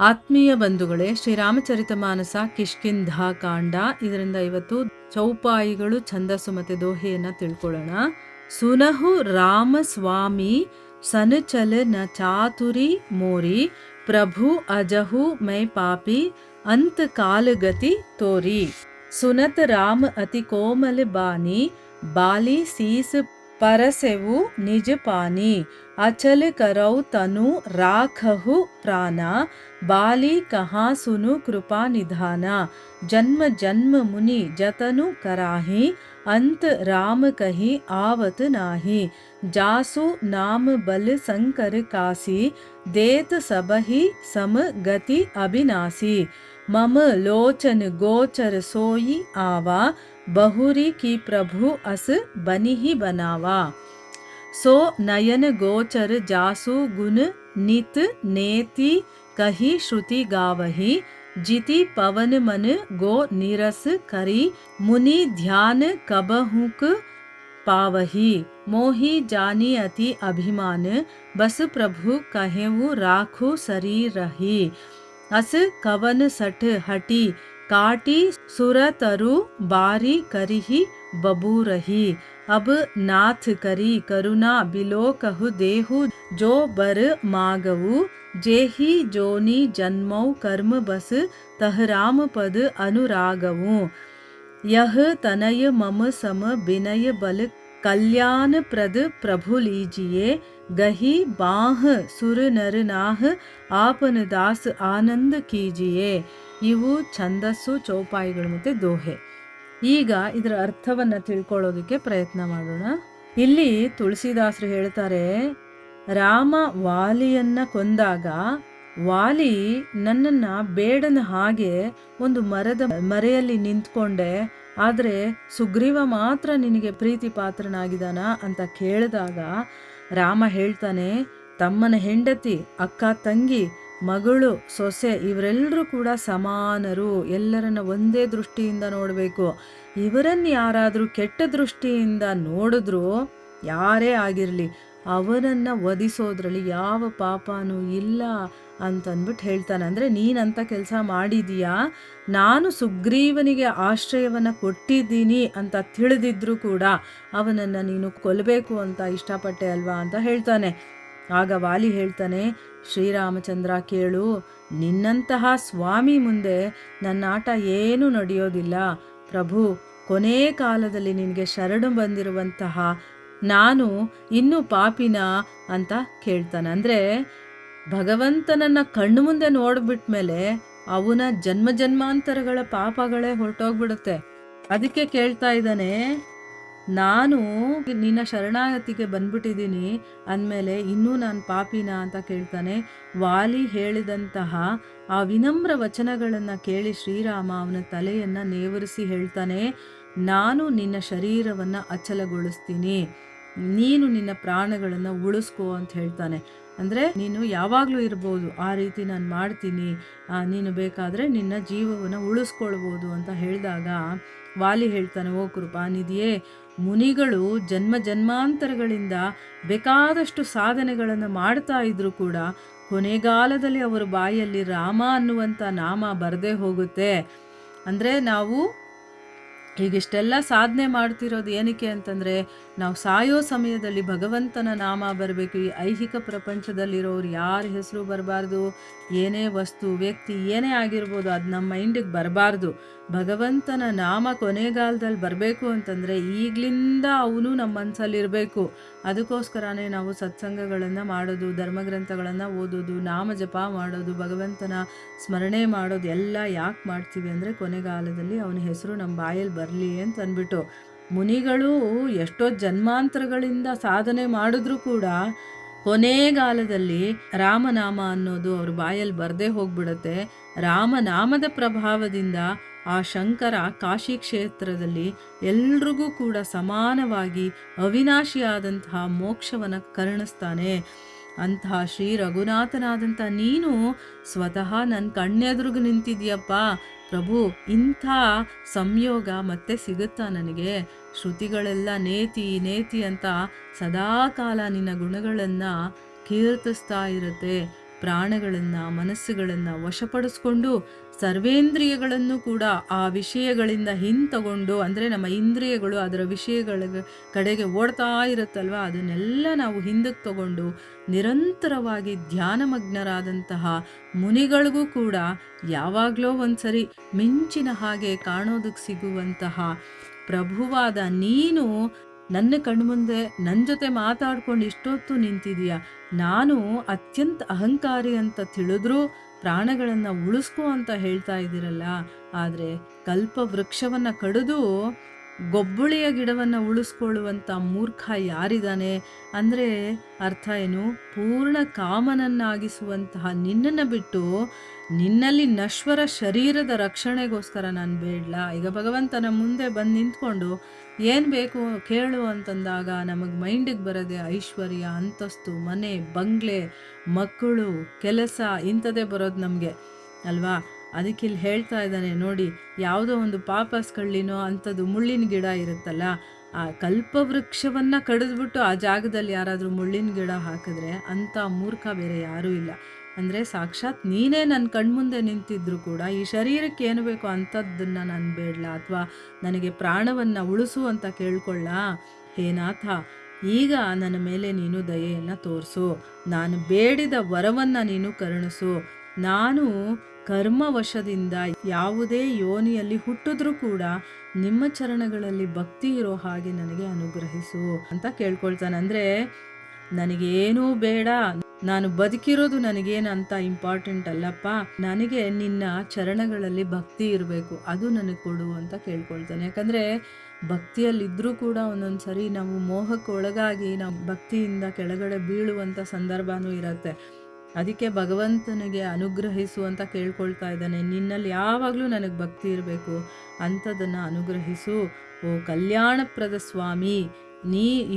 ಆತ್ಮೀಯ ಬಂಧುಗಳೇ, ಶ್ರೀರಾಮಚರಿತಮಾನಸ ಕಿಷ್ಕಿಂಧ ಕಾಂಡ. ಇದರಿಂದ ಇವತ್ತು ಚೌಪಾಯಿಗಳು, ಛಂದಸ್ಸು ಮತ್ತು ದೋಹೆಯನ್ನು ತಿಳ್ಕೊಳ್ಳೋಣ. ಸುನಹು ರಾಮ ಸ್ವಾಮಿ ಸನಚಲ ನ ಚಾತುರಿ ಮೋರಿ, ಪ್ರಭು ಅಜಹು ಮೈ ಪಾಪಿ ಅಂತ್ ಕಾಲಗತಿ ತೋರಿ. ಸುನತ ರಾಮ ಅತಿ ಕೋಮಲ ಬಾನಿ, ಬಾಲಿ सीस परसेवु निज पानी, अचल करौ तनु राखहु प्राणा, बाली कहाँ सुनु कृपा निधाना, जन्म जन्म मुनि जतनु कराही, अंत राम कही आवत नाही, जासु नाम बल संकर कासी, देत सबहि सम गति अभिनासी, मम लोचन गोचर सोई आवा, बहुरी की प्रभु अस बनी ही बनावा. सो नयन गोचर जासु गुण नित नेति कही श्रुति गावही, जिति पवन मन गो निरस करी, मुनि ध्यान कबहुक पावही, मोही जानी अति अभिमान, बस प्रभु कहेवु राखु शरीर रही, अस कवन सठ हटी काटी सुरतरु बारी करिही बबूरही, अब नाथ करी करुणा बिलो कहु देहु जो बर मागवु, जेहि जोनी जन्मौ कर्म बस तह राम पद अनुरागवु, यह तनय मम सम बिनय बल कल्याण प्रद प्रभु लीजिए, गही बाह सुर नर नाह आपन दास आनंद कीजिए. ಇವು ಛಂದಸ್ಸು, ಚೌಪಾಯಿಗಳು ಮತ್ತು ದೋಹೆ. ಈಗ ಇದರ ಅರ್ಥವನ್ನು ತಿಳ್ಕೊಳ್ಳೋದಕ್ಕೆ ಪ್ರಯತ್ನ ಮಾಡೋಣ. ಇಲ್ಲಿ ತುಳಸಿದಾಸರು ಹೇಳ್ತಾರೆ, ರಾಮ ವಾಲಿಯನ್ನ ಕೊಂದಾಗ ವಾಲಿ ನನ್ನನ್ನು ಬೇಡನ ಹಾಗೆ ಒಂದು ಮರದ ಮರೆಯಲ್ಲಿ ನಿಂತ್ಕೊಂಡೆ, ಆದರೆ ಸುಗ್ರೀವ ಮಾತ್ರ ನಿನಗೆ ಪ್ರೀತಿ ಪಾತ್ರನಾಗಿದ್ದಾನ ಅಂತ ಕೇಳಿದಾಗ ರಾಮ ಹೇಳ್ತಾನೆ, ತಮ್ಮನ ಹೆಂಡತಿ, ಅಕ್ಕ ತಂಗಿ, ಮಗಳು, ಸೊಸೆ ಇವರೆಲ್ಲರೂ ಕೂಡ ಸಮಾನರು, ಎಲ್ಲರನ್ನ ಒಂದೇ ದೃಷ್ಟಿಯಿಂದ ನೋಡಬೇಕು. ಇವರನ್ನು ಯಾರಾದರೂ ಕೆಟ್ಟ ದೃಷ್ಟಿಯಿಂದ ನೋಡಿದ್ರು, ಯಾರೇ ಆಗಿರಲಿ, ಅವನನ್ನು ವಧಿಸೋದ್ರಲ್ಲಿ ಯಾವ ಪಾಪನೂ ಇಲ್ಲ ಅಂತಂದ್ಬಿಟ್ಟು ಹೇಳ್ತಾನೆ. ಅಂದರೆ ನೀನಂತ ಕೆಲಸ ಮಾಡಿದೀಯಾ, ನಾನು ಸುಗ್ರೀವನಿಗೆ ಆಶ್ರಯವನ್ನು ಕೊಟ್ಟಿದ್ದೀನಿ ಅಂತ ತಿಳಿದಿದ್ರು ಕೂಡ ಅವನನ್ನು ನೀನು ಕೊಲ್ಲಬೇಕು ಅಂತ ಇಷ್ಟಪಟ್ಟೆ ಅಲ್ವಾ ಅಂತ ಹೇಳ್ತಾನೆ. ಆಗ ವಾಲಿ ಹೇಳ್ತಾನೆ, ಶ್ರೀರಾಮಚಂದ್ರ ಕೇಳು, ನಿನ್ನಂತಹ ಸ್ವಾಮಿ ಮುಂದೆ ನನ್ನ ಆಟ ಏನೂ ನಡೆಯೋದಿಲ್ಲ. ಪ್ರಭು, ಕೊನೆ ಕಾಲದಲ್ಲಿ ನಿನಗೆ ಶರಣು ಬಂದಿರುವಂತಹ ನಾನು ಇನ್ನೂ ಪಾಪಿನ ಅಂತ ಕೇಳ್ತಾನೆ. ಅಂದರೆ ಭಗವಂತನನ್ನು ಕಣ್ಣು ಮುಂದೆ ನೋಡ್ಬಿಟ್ಮೇಲೆ ಅವನ ಜನ್ಮ ಜನ್ಮಾಂತರಗಳ ಪಾಪಗಳೇ ಹೊರಟೋಗ್ಬಿಡುತ್ತೆ. ಅದಕ್ಕೆ ಕೇಳ್ತಾ ಇದ್ದಾನೆ, ನಾನು ನಿನ್ನ ಶರಣಾಗತಿಗೆ ಬಂದ್ಬಿಟ್ಟಿದ್ದೀನಿ ಅಂದಮೇಲೆ ಇನ್ನೂ ನಾನು ಪಾಪಿನ ಅಂತ ಕೇಳ್ತಾನೆ. ವಾಲಿ ಹೇಳಿದಂತಹ ಆ ವಿನಮ್ರ ವಚನಗಳನ್ನು ಕೇಳಿ ಶ್ರೀರಾಮ ಅವನ ತಲೆಯನ್ನು ನೇವರಿಸಿ ಹೇಳ್ತಾನೆ, ನಾನು ನಿನ್ನ ಶರೀರವನ್ನು ಅಚಲಗೊಳಿಸ್ತೀನಿ, ನೀನು ನಿನ್ನ ಪ್ರಾಣಗಳನ್ನು ಉಳಿಸ್ಕೋ ಅಂತ ಹೇಳ್ತಾನೆ. ಅಂದರೆ ನೀನು ಯಾವಾಗಲೂ ಇರ್ಬೋದು, ಆ ರೀತಿ ನಾನು ಮಾಡ್ತೀನಿ, ನೀನು ಬೇಕಾದರೆ ನಿನ್ನ ಜೀವವನ್ನು ಉಳಿಸ್ಕೊಳ್ಬೋದು ಅಂತ ಹೇಳಿದಾಗ ವಾಲಿ ಹೇಳ್ತಾನೆ, ಓ ಕೃಪಾನಿಧಿಯೇ, ಮುನಿಗಳು ಜನ್ಮ ಜನ್ಮಾಂತರಗಳಿಂದ ಬೇಕಾದಷ್ಟು ಸಾಧನೆಗಳನ್ನು ಮಾಡ್ತಾ ಇದ್ರು ಕೂಡ ಕೊನೆಗಾಲದಲ್ಲಿ ಅವರ ಬಾಯಲ್ಲಿ ರಾಮ ಅನ್ನುವಂಥ ನಾಮ ಬರದೇ ಹೋಗುತ್ತೆ. ಅಂದರೆ ನಾವು ಹೀಗಿಷ್ಟೆಲ್ಲ ಸಾಧನೆ ಮಾಡ್ತಿರೋದು ಏನಕ್ಕೆ ಅಂತಂದರೆ, ನಾವು ಸಾಯೋ ಸಮಯದಲ್ಲಿ ಭಗವಂತನ ನಾಮ ಬರಬೇಕು. ಈ ಐಹಿಕ ಪ್ರಪಂಚದಲ್ಲಿರೋರು ಯಾರ ಹೆಸರು ಬರಬಾರ್ದು, ಏನೇ ವಸ್ತು ವ್ಯಕ್ತಿ ಏನೇ ಆಗಿರ್ಬೋದು ಅದು ನಮ್ಮ ಮೈಂಡಿಗೆ ಬರಬಾರ್ದು. ಭಗವಂತನ ನಾಮ ಕೊನೆಗಾಲದಲ್ಲಿ ಬರಬೇಕು ಅಂತಂದರೆ ಈಗಲಿಂದ ಅವನು ನಮ್ಮ ಮನಸ್ಸಲ್ಲಿರಬೇಕು. ಅದಕ್ಕೋಸ್ಕರನೇ ನಾವು ಸತ್ಸಂಗಗಳನ್ನು ಮಾಡೋದು, ಧರ್ಮಗ್ರಂಥಗಳನ್ನು ಓದೋದು, ನಾಮ ಜಪ ಮಾಡೋದು, ಭಗವಂತನ ಸ್ಮರಣೆ ಮಾಡೋದು ಎಲ್ಲ ಯಾಕೆ ಮಾಡ್ತೀವಿ ಅಂದರೆ ಕೊನೆಗಾಲದಲ್ಲಿ ಅವನ ಹೆಸರು ನಮ್ಮ ಬಾಯಲ್ಲಿ ಬರಲಿ ಅಂತ ಅಂದ್ಬಿಟ್ಟು. ಮುನಿಗಳು ಎಷ್ಟೋ ಜನ್ಮಾಂತರಗಳಿಂದ ಸಾಧನೆ ಮಾಡಿದ್ರೂ ಕೂಡ ಕೊನೆಗಾಲದಲ್ಲಿ ರಾಮನಾಮ ಅನ್ನೋದು ಅವ್ರ ಬಾಯಲ್ಲಿ ಬರದೇ ಹೋಗ್ಬಿಡುತ್ತೆ. ರಾಮನಾಮದ ಪ್ರಭಾವದಿಂದ ಆ ಶಂಕರ ಕಾಶಿ ಕ್ಷೇತ್ರದಲ್ಲಿ ಎಲ್ರಿಗೂ ಕೂಡ ಸಮಾನವಾಗಿ ಅವಿನಾಶಿಯಾದಂತಹ ಮೋಕ್ಷವನ್ನು ಕರುಣಿಸ್ತಾನೆ. ಅಂತಹ ಶ್ರೀ ರಘುನಾಥನಾದಂಥ ನೀನು ಸ್ವತಃ ನನ್ನ ಕಣ್ಣೆದುರುಗು ನಿಂತಿದ್ಯಪ್ಪ ಪ್ರಭು. ಇಂಥ ಸಂಯೋಗ ಮತ್ತೆ ಸಿಗುತ್ತಾ ನನಗೆ? ಶ್ರುತಿಗಳೆಲ್ಲ ನೇತಿ ನೇತಿ ಅಂತ ಸದಾಕಾಲ ನಿನ್ನ ಗುಣಗಳನ್ನು ಕೀರ್ತಿಸ್ತಾ ಇರುತ್ತೆ. ಪ್ರಾಣಗಳನ್ನು ಮನಸ್ಸುಗಳನ್ನು ವಶಪಡಿಸ್ಕೊಂಡು ಸರ್ವೇಂದ್ರಿಯಗಳನ್ನು ಕೂಡ ಆ ವಿಷಯಗಳಿಂದ ಹಿಂತಗೊಂಡು, ಅಂದರೆ ನಮ್ಮ ಇಂದ್ರಿಯಗಳು ಅದರ ವಿಷಯಗಳ ಕಡೆಗೆ ಓಡ್ತಾ ಇರುತ್ತಲ್ವ, ಅದನ್ನೆಲ್ಲ ನಾವು ಹಿಂದಕ್ಕೆ ತಗೊಂಡು ನಿರಂತರವಾಗಿ ಧ್ಯಾನಮಗ್ನರಾದಂತಹ ಮುನಿಗಳಿಗೂ ಕೂಡ ಯಾವಾಗಲೋ ಒಂದ್ಸರಿ ಮಿಂಚಿನ ಹಾಗೆ ಕಾಣೋದಕ್ಕೆ ಸಿಗುವಂತಹ ಪ್ರಭುವಾದ ನೀನು ನನ್ನ ಕಣ್ಮುಂದೆ ನನ್ನ ಜೊತೆ ಮಾತಾಡ್ಕೊಂಡು ಇಷ್ಟೊತ್ತು ನಿಂತಿದೀಯ. ನಾನು ಅತ್ಯಂತ ಅಹಂಕಾರಿ ಅಂತ ತಿಳಿದ್ರೂ ಪ್ರಾಣಗಳನ್ನು ಉಳಿಸ್ಕೊ ಅಂತ ಹೇಳ್ತಾ ಇದ್ದೀರಲ್ಲ, ಆದರೆ ಕಲ್ಪ ವೃಕ್ಷವನ್ನು ಕಡಿದು ಗೊಬ್ಬುಳಿಯ ಗಿಡವನ್ನು ಉಳಿಸ್ಕೊಳ್ಳುವಂಥ ಮೂರ್ಖ ಯಾರಿದ್ದಾನೆ? ಅಂದರೆ ಅರ್ಥ ಏನು? ಪೂರ್ಣ ಕಾಮನನ್ನಾಗಿಸುವಂತಹ ನಿನ್ನನ್ನು ಬಿಟ್ಟು ನಿನ್ನಲ್ಲಿ ನಶ್ವರ ಶರೀರದ ರಕ್ಷಣೆಗೋಸ್ಕರ ನಾನು ಬೇಡಲಾ? ಈಗ ಭಗವಂತನ ಮುಂದೆ ಬಂದು ನಿಂತ್ಕೊಂಡು ಏನು ಬೇಕು ಕೇಳು ಅಂತಂದಾಗ ನಮಗೆ ಮೈಂಡಿಗೆ ಬರೋದೆ ಐಶ್ವರ್ಯ, ಅಂತಸ್ತು, ಮನೆ, ಬಂಗ್ಲೆ, ಮಕ್ಕಳು, ಕೆಲಸ, ಇಂಥದ್ದೇ ಬರೋದು ನಮಗೆ ಅಲ್ವಾ? ಅದಕ್ಕೆ ಇಲ್ಲಿ ಹೇಳ್ತಾ ಇದ್ದಾನೆ ನೋಡಿ, ಯಾವುದೋ ಒಂದು ಪಾಪಸ್ ಕಳ್ಳಿನೋ ಅಂಥದ್ದು ಮುಳ್ಳಿನ ಗಿಡ ಇರುತ್ತಲ್ಲ, ಆ ಕಲ್ಪವೃಕ್ಷವನ್ನು ಕಡಿದ್ಬಿಟ್ಟು ಆ ಜಾಗದಲ್ಲಿ ಯಾರಾದರೂ ಮುಳ್ಳಿನ ಗಿಡ ಹಾಕಿದ್ರೆ ಅಂಥ ಮೂರ್ಖ ಬೇರೆ ಯಾರೂ ಇಲ್ಲ. ಅಂದರೆ ಸಾಕ್ಷಾತ್ ನೀನೇ ನನ್ನ ಕಣ್ಮುಂದೆ ನಿಂತಿದ್ರು ಕೂಡ ಈ ಶರೀರಕ್ಕೆ ಏನು ಬೇಕೋ ಅಂಥದ್ದನ್ನು ನಾನು ಬೇಡಲ, ಅಥವಾ ನನಗೆ ಪ್ರಾಣವನ್ನು ಉಳಿಸು ಅಂತ ಕೇಳ್ಕೊಳ್ಳ? ಹೇ ನಾಥ, ಈಗ ನನ್ನ ಮೇಲೆ ನೀನು ದಯೆಯನ್ನು ತೋರಿಸು, ನಾನು ಬೇಡಿದ ವರವನ್ನು ನೀನು ಕರುಣಿಸು. ನಾನು ಕರ್ಮವಶದಿಂದ ಯಾವುದೇ ಯೋನಿಯಲ್ಲಿ ಹುಟ್ಟಿದ್ರೂ ಕೂಡ ನಿಮ್ಮ ಚರಣಗಳಲ್ಲಿ ಭಕ್ತಿ ಇರೋ ಹಾಗೆ ನನಗೆ ಅನುಗ್ರಹಿಸು ಅಂತ ಕೇಳ್ಕೊಳ್ತಾನೆ. ಅಂದರೆ ನನಗೇನೂ ಬೇಡ, ನಾನು ಬದುಕಿರೋದು ನನಗೇನಂತ ಇಂಪಾರ್ಟೆಂಟ್ ಅಲ್ಲಪ್ಪ, ನನಗೆ ನಿನ್ನ ಚರಣಗಳಲ್ಲಿ ಭಕ್ತಿ ಇರಬೇಕು, ಅದು ನನಗೆ ಕೊಡು ಅಂತ ಕೇಳ್ಕೊಳ್ತಾನೆ. ಯಾಕಂದರೆ ಭಕ್ತಿಯಲ್ಲಿದ್ದರೂ ಕೂಡ ಒಂದೊಂದು ಸರಿ ನಾವು ಮೋಹಕ್ಕೆ ಒಳಗಾಗಿ ನಾವು ಭಕ್ತಿಯಿಂದ ಕೆಳಗಡೆ ಬೀಳುವಂಥ ಸಂದರ್ಭನೂ ಇರುತ್ತೆ. ಅದಕ್ಕೆ ಭಗವಂತನಿಗೆ ಅನುಗ್ರಹಿಸು ಅಂತ ಕೇಳ್ಕೊಳ್ತಾ ಇದ್ದಾನೆ. ನಿನ್ನಲ್ಲಿ ಯಾವಾಗಲೂ ನನಗೆ ಭಕ್ತಿ ಇರಬೇಕು, ಅಂಥದ್ದನ್ನು ಅನುಗ್ರಹಿಸು ಓ ಕಲ್ಯಾಣಪ್ರದ ಸ್ವಾಮಿ.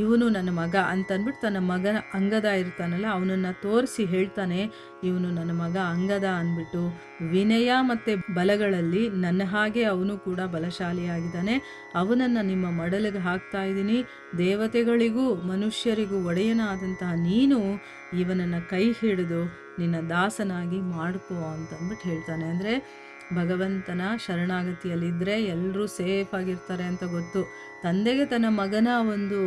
ಇವನು ನನ್ನ ಮಗ ಅಂತಂದ್ಬಿಟ್ಟು ತನ್ನ ಮಗನ ಅಂಗದ ಇರ್ತಾನಲ್ಲ ಅವನನ್ನು ತೋರಿಸಿ ಹೇಳ್ತಾನೆ, ಇವನು ನನ್ನ ಮಗ ಅಂಗದ ಅಂದ್ಬಿಟ್ಟು. ವಿನಯ ಮತ್ತು ಬಲಗಳಲ್ಲಿ ನನ್ನ ಹಾಗೆ ಅವನು ಕೂಡ ಬಲಶಾಲಿಯಾಗಿದ್ದಾನೆ. ಅವನನ್ನು ನಿಮ್ಮ ಮಡಲಿಗೆ ಹಾಕ್ತಾ ಇದ್ದೀನಿ. ದೇವತೆಗಳಿಗೂ ಮನುಷ್ಯರಿಗೂ ಒಡೆಯನಾದಂತಹ ನೀನು ಇವನನ್ನು ಕೈ ಹಿಡಿದು ನಿನ್ನ ದಾಸನಾಗಿ ಮಾಡ್ಕೋ ಅಂತಂದ್ಬಿಟ್ಟು ಹೇಳ್ತಾನೆ. ಅಂದರೆ ಭಗವಂತನ ಶರಣಾಗತಿಯಲ್ಲಿದ್ದರೆ ಎಲ್ಲರೂ ಸೇಫ್ ಆಗಿರ್ತಾರೆ ಅಂತ ಗೊತ್ತು. ತಂದೆಗೆ ತನ್ನ ಮಗನ ಒಂದು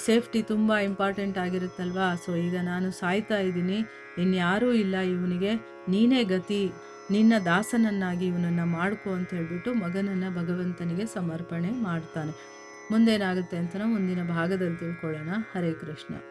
ಸೇಫ್ಟಿ ತುಂಬ ಇಂಪಾರ್ಟೆಂಟ್ ಆಗಿರುತ್ತಲ್ವಾ. ಸೊ ಈಗ ನಾನು ಸಾಯ್ತಾ ಇದ್ದೀನಿ, ಇನ್ಯಾರೂ ಇಲ್ಲ ಇವನಿಗೆ, ನೀನೇ ಗತಿ, ನಿನ್ನ ದಾಸನನ್ನಾಗಿ ಇವನನ್ನು ಮಾಡ್ಕೋ ಅಂತ ಹೇಳ್ಬಿಟ್ಟು ಮಗನನ್ನು ಭಗವಂತನಿಗೆ ಸಮರ್ಪಣೆ ಮಾಡ್ತಾನೆ. ಮುಂದೇನಾಗುತ್ತೆ ಅಂತ ನಾವು ಮುಂದಿನ ಭಾಗದಲ್ಲಿ ತಿಳ್ಕೊಳ್ಳೋಣ. ಹರೇ ಕೃಷ್ಣ.